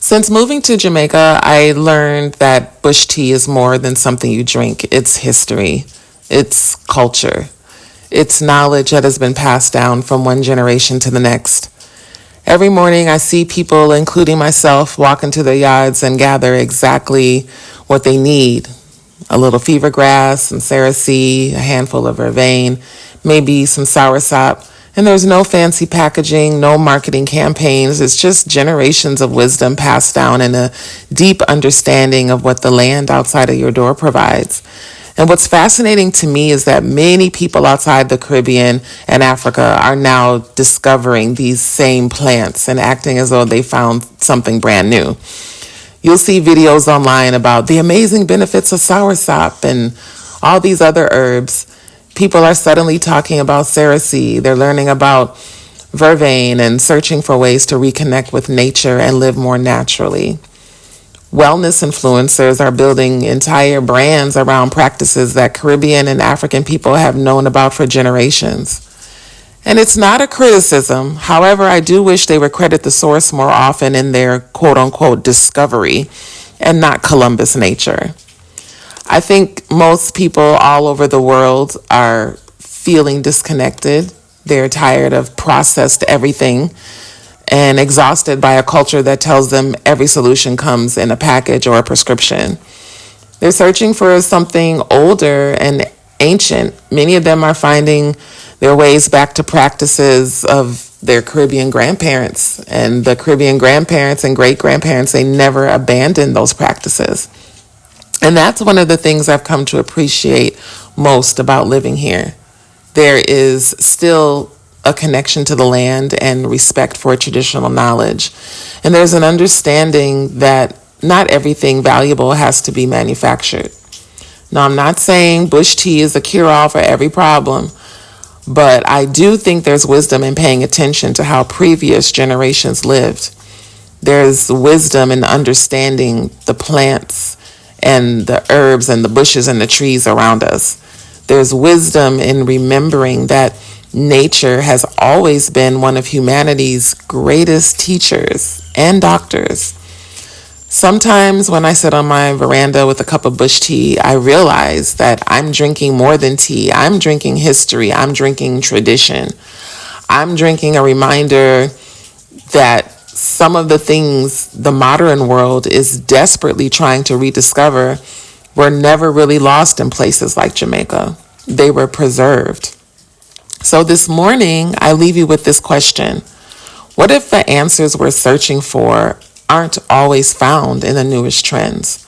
Since moving to Jamaica, I learned that bush tea is more than something you drink. It's history, it's culture, it's knowledge that has been passed down from one generation to the next. Every morning I see people, including myself, walk into their yards and gather exactly what they need. A little fever grass, some cerasee, a handful of vervain, maybe some soursop. And there's no fancy packaging, no marketing campaigns. It's just generations of wisdom passed down and a deep understanding of what the land outside of your door provides. And what's fascinating to me is that many people outside the Caribbean and Africa are now discovering these same plants and acting as though they found something brand new. You'll see videos online about the amazing benefits of soursop and all these other herbs. People are suddenly talking about cerasee. They're learning about vervain and searching for ways to reconnect with nature and live more naturally. Wellness influencers are building entire brands around practices that Caribbean and African people have known about for generations. And it's not a criticism. However, I do wish they would credit the source more often in their quote-unquote discovery and not Columbus nature. I think most people all over the world are feeling disconnected. They're tired of processed everything and exhausted by a culture that tells them every solution comes in a package or a prescription. They're searching for something older and ancient. Many of them are finding their ways back to practices of their Caribbean grandparents. And the Caribbean grandparents and great-grandparents, they never abandoned those practices. And that's one of the things I've come to appreciate most about living here. There is still a connection to the land and respect for traditional knowledge. And there's an understanding that not everything valuable has to be manufactured. Now, I'm not saying bush tea is a cure-all for every problem, but I do think there's wisdom in paying attention to how previous generations lived. There's wisdom in understanding the plants and the herbs and the bushes and the trees around us. There's wisdom in remembering that nature has always been one of humanity's greatest teachers and doctors. Sometimes when I sit on my veranda with a cup of bush tea, I realize that I'm drinking more than tea. I'm drinking history. I'm drinking tradition. I'm drinking a reminder that some of the things the modern world is desperately trying to rediscover were never really lost in places like Jamaica. They were preserved. So this morning, I leave you with this question. What if the answers we're searching for aren't always found in the newest trends?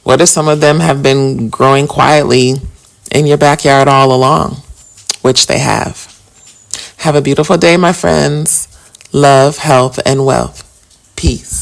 What if some of them have been growing quietly in your backyard all along, which they have? Have a beautiful day, my friends. Love, health, and wealth. Peace.